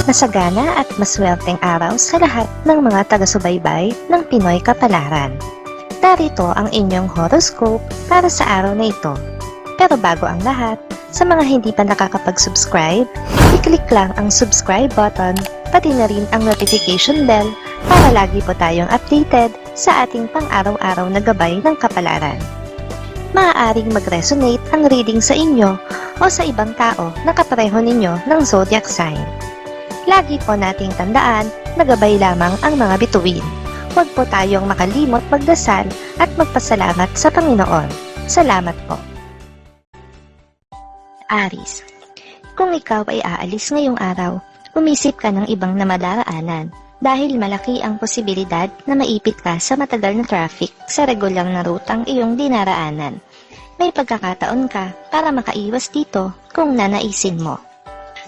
Masagana at maswerteng araw sa lahat ng mga taga-subaybay ng Pinoy Kapalaran. Narito ang inyong horoscope para sa araw na ito. Pero bago ang lahat, sa mga hindi pa nakakapag-subscribe, i-click lang ang subscribe button, pati na rin ang notification bell para lagi po tayong updated sa ating pang-araw-araw na gabay ng kapalaran. Maaaring mag-resonate ang reading sa inyo o sa ibang tao na kapareho ninyo ng zodiac sign. Lagi po nating tandaan na gabay lamang ang mga bituin. Huwag po tayong makalimot magdasal at magpasalamat sa Panginoon. Salamat po. Aries, kung ikaw ay aalis ngayong araw, umisip ka ng ibang na madaraanan dahil malaki ang posibilidad na maipit ka sa matagal na traffic sa regular na rutang iyong dinaraanan. May pagkakataon ka para makaiwas dito kung nanaisin mo.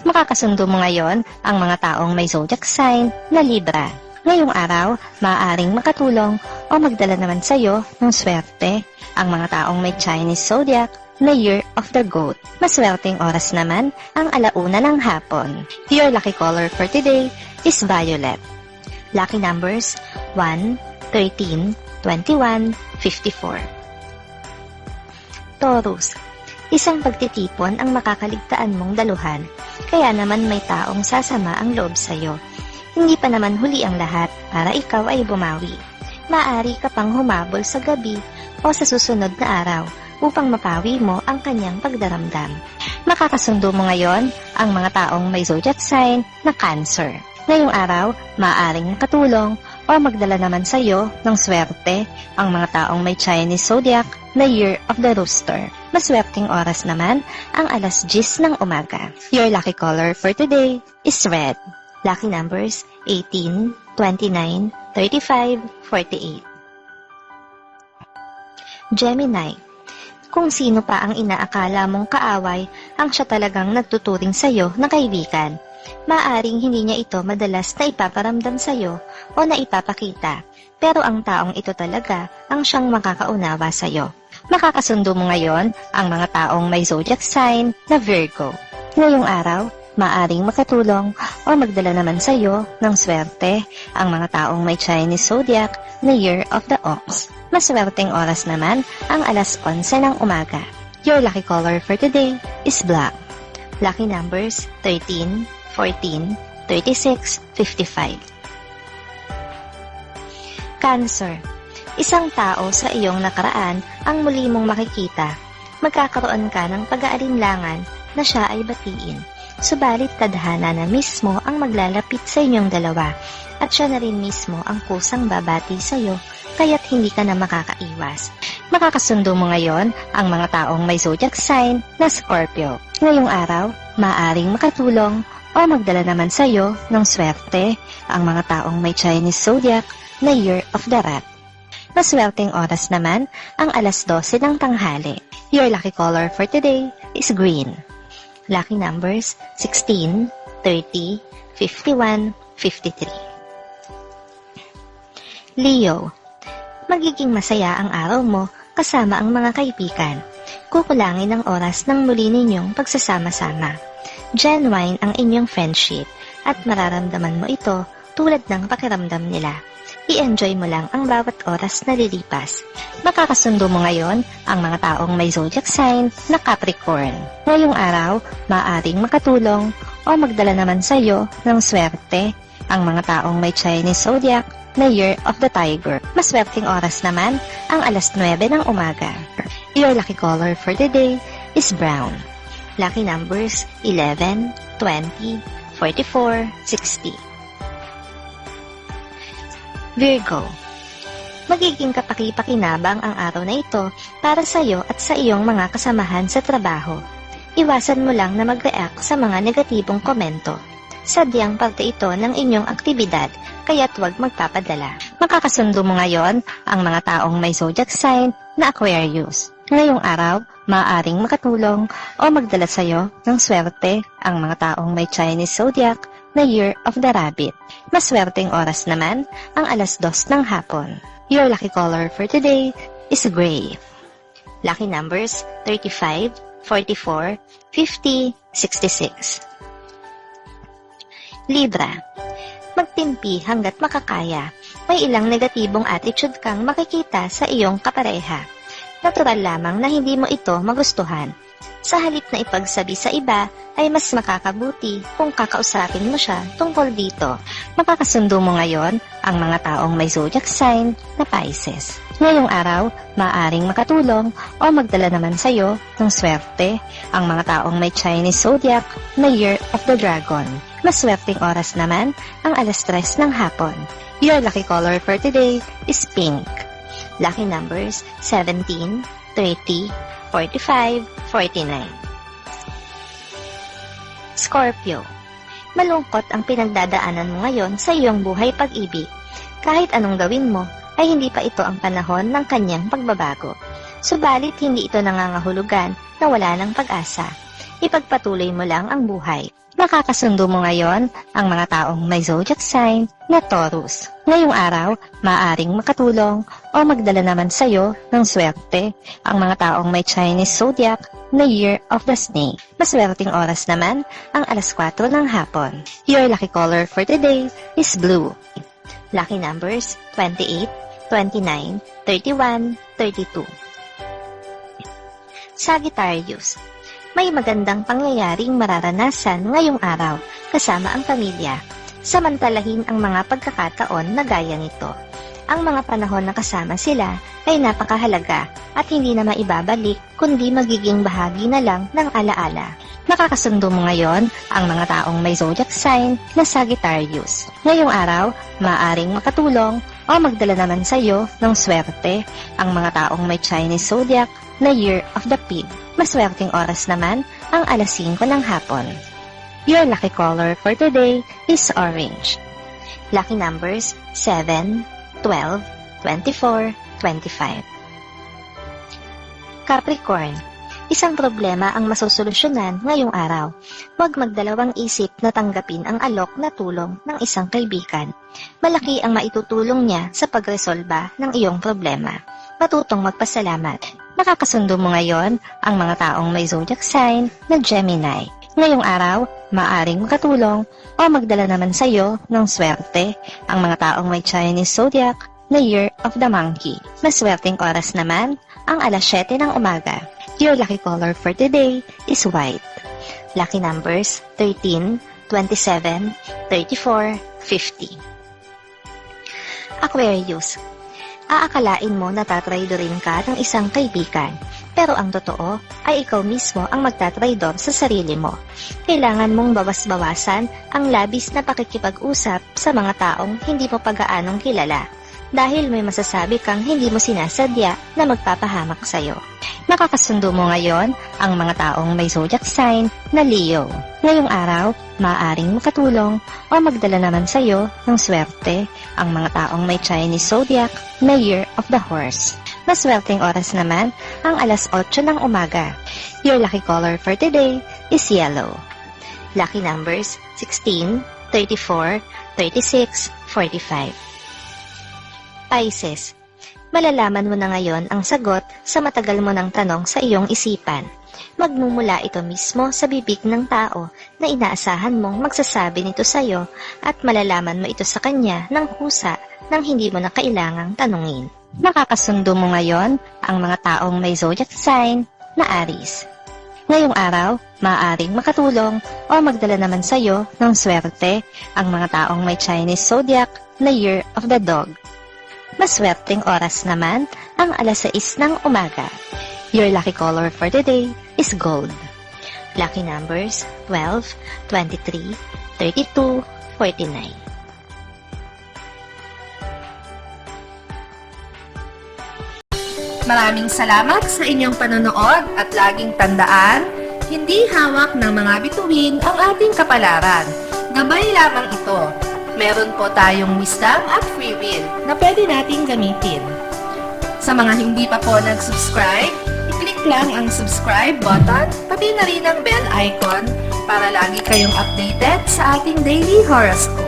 Makakasundo mo ngayon ang mga taong may zodiac sign na Libra. Ngayong araw, maaaring makatulong o magdala naman sa iyo ng swerte ang mga taong may Chinese zodiac na Year of the Goat. Maswerteng oras naman ang 1:00 ng hapon. Your lucky color for today is violet. Lucky numbers 1, 13, 21, 54. Taurus, isang pagtitipon ang makakaligtaan mong daluhan, kaya naman may taong sasama ang loob sa'yo. Hindi pa naman huli ang lahat para ikaw ay bumawi. Maaari ka pang humabol sa gabi o sa susunod na araw upang mapawi mo ang kanyang pagdaramdam. Makakasundo mo ngayon ang mga taong may zodiac sign na Cancer. Ngayong araw, maaaring makatulong o magdala naman sa iyo ng swerte ang mga taong may Chinese zodiac na Year of the Rooster. Maswerteng oras naman ang 10:00 ng umaga. Your lucky color for today is red. Lucky numbers 18, 29, 35, 48. Gemini, kung sino pa ang inaakala mong kaaway ang siya talagang nagtuturing sa iyo na kaibigan. Maaring hindi niya ito madalas na ipaparamdam sa iyo o na ipapakita, pero ang taong ito talaga ang siyang makakaunawa sa iyo. Makakasundo mo ngayon ang mga taong may zodiac sign na Virgo. Ngayong araw, maaring makatulong o magdala naman sa iyo ng swerte ang mga taong may Chinese zodiac na Year of the Ox. Maswerteng oras naman ang 11:00 ng umaga. Your lucky color for today is black. Lucky numbers 13, 14, 36, 55. Cancer, isang tao sa iyong nakaraan ang muli mong makikita. Magkakaroon ka ng pag-aalinlangan na siya ay batiin. Subalit tadhana na mismo ang maglalapit sa inyong dalawa at siya na rin mismo ang kusang babati sa iyo kaya't hindi ka na makakaiwas. Makakasundo mo ngayon ang mga taong may zodiac sign na Scorpio. Ngayong araw, maaring makatulong o magdala naman sa iyo ng swerte ang mga taong may Chinese zodiac na Year of the Rat. Maswerteng oras naman ang 12:00 ng tanghali. Your lucky color for today is green. Lucky numbers 16, 30, 51, 53. Leo, magiging masaya ang araw mo kasama ang mga kaibigan. Kukulangin ang oras ng muli ninyong pagsasama-sama. Genuine ang inyong friendship at mararamdaman mo ito tulad ng pakiramdam nila. I-enjoy mo lang ang bawat oras na lilipas. Makakasundo mo ngayon ang mga taong may zodiac sign na Capricorn. Ngayong araw, maaaring makatulong o magdala naman sa iyo ng swerte ang mga taong may Chinese zodiac na Year of the Tiger. Maswerteng oras naman ang 9:00 ng umaga. Your lucky color for the day is brown. Lucky numbers 11, 20, 44, 60. Virgo, magiging kapaki-pakinabang ang araw na ito para sa iyo at sa iyong mga kasamahan sa trabaho. Iwasan mo lang na mag-react sa mga negatibong komento. Sadyang parte ito ng inyong aktibidad, kaya't huwag magpapadala. Makakasundo mo ngayon ang mga taong may zodiac sign na Aquarius. Ngayong araw, maaaring makatulong o magdala sa iyo ng swerte ang mga taong may Chinese zodiac na Year of the Rabbit. Maswerteng oras naman ang 2:00 ng hapon. Your lucky color for today is gray. Lucky numbers 35, 44, 50, 66. Libra. Magtimpi hanggat makakaya. May ilang negatibong attitude kang makikita sa iyong kapareha. Natural lamang na hindi mo ito magustuhan. Sa halip na ipagsabi sa iba, ay mas makakabuti kung kakausapin mo siya tungkol dito. Makakasundo mo ngayon ang mga taong may zodiac sign na Pisces. Ngayong araw, maaaring makatulong o magdala naman sa iyo ng swerte ang mga taong may Chinese zodiac na Year of the Dragon. Maswerteng oras naman ang 3:00 ng hapon. Your lucky color for today is pink. Lucky numbers 17, 30, 45, 49. Scorpio. Malungkot ang pinagdadaanan mo ngayon sa iyong buhay pag-ibig. Kahit anong gawin mo, ay hindi pa ito ang panahon ng kanyang pagbabago. Subalit hindi ito nangangahulugan na wala ng pag-asa. Ipagpatuloy mo lang ang buhay. Makakasundo mo ngayon ang mga taong may zodiac sign na Taurus. Ngayong araw, maaaring makatulong o magdala naman sa iyo ng swerte ang mga taong may Chinese zodiac na Year of the Snake. Maswerteng oras naman ang 4:00 ng hapon. Your lucky color for today is blue. Lucky numbers 28, 29, 31, 32. Sagittarius. May magandang pangyayaring mararanasan ngayong araw kasama ang pamilya. Samantalahin ang mga pagkakataon na gaya nito. Ang mga panahon na kasama sila ay napakahalaga at hindi na maibabalik kundi magiging bahagi na lang ng alaala. Nakakasundo mo ngayon ang mga taong may zodiac sign na Sagittarius. Ngayong araw, maaaring makatulong o magdala naman sa iyo ng swerte ang mga taong may Chinese zodiac na Year of the Pig. Maswerteng oras naman ang 5:00 ng hapon. Your lucky color for today is orange. Lucky numbers 7, 12, 24, 25. Capricorn. Isang problema ang masusolusyonan ngayong araw. Huwag magdalawang isip na tanggapin ang alok na tulong ng isang kaibigan. Malaki ang maitutulong niya sa pagresolba ng iyong problema. Matutong magpasalamat. Nakakasundo mo ngayon ang mga taong may zodiac sign na Gemini. Ngayong araw, maaring makatulong o magdala naman sa iyo ng swerte ang mga taong may Chinese zodiac na Year of the Monkey. Maswerteng oras naman ang 7:00 ng umaga. Your lucky color for today is white. Lucky numbers 13, 27, 34, 50. Aquarius. Aakalain mo na tatraydorin ka ng isang kaibigan, pero ang totoo ay ikaw mismo ang magtatraydor sa sarili mo. Kailangan mong bawas-bawasan ang labis na pakikipag-usap sa mga taong hindi mo pag-aanong kilala, dahil may masasabi kang hindi mo sinasadya na magpapahamak sa'yo. Nakakasundo mo ngayon ang mga taong may zodiac sign na Leo. Ngayong araw, maaaring makatulong o magdala naman sa iyo ng swerte ang mga taong may Chinese zodiac na Year of the Horse. Maswerteng oras naman ang 8:00 ng umaga. Your lucky color for today is yellow. Lucky numbers 16, 34, 36, 45. Pisces. Malalaman mo na ngayon ang sagot sa matagal mo ng tanong sa iyong isipan. Magmumula ito mismo sa bibig ng tao na inaasahan mong magsasabi nito sa iyo at malalaman mo ito sa kanya ng kusa nang hindi mo na kailangang tanungin. Makakasundo mo ngayon ang mga taong may zodiac sign na Aries. Ngayong araw, maaaring makatulong o magdala naman sa iyo ng swerte ang mga taong may Chinese zodiac na Year of the Dog. Maswerteng oras naman ang 6:00 ng umaga. Your lucky color for today is gold. Lucky numbers 12, 23, 32, 49. Maraming salamat sa inyong panonood at laging tandaan, hindi hawak ng mga bituin ang ating kapalaran. Gabay lamang ito. Meron po tayong wisdom at free will na pwede nating gamitin. Sa mga hindi pa po nag-subscribe, i-click lang ang subscribe button, pati na rin ang bell icon para lagi kayong updated sa ating daily horoscope.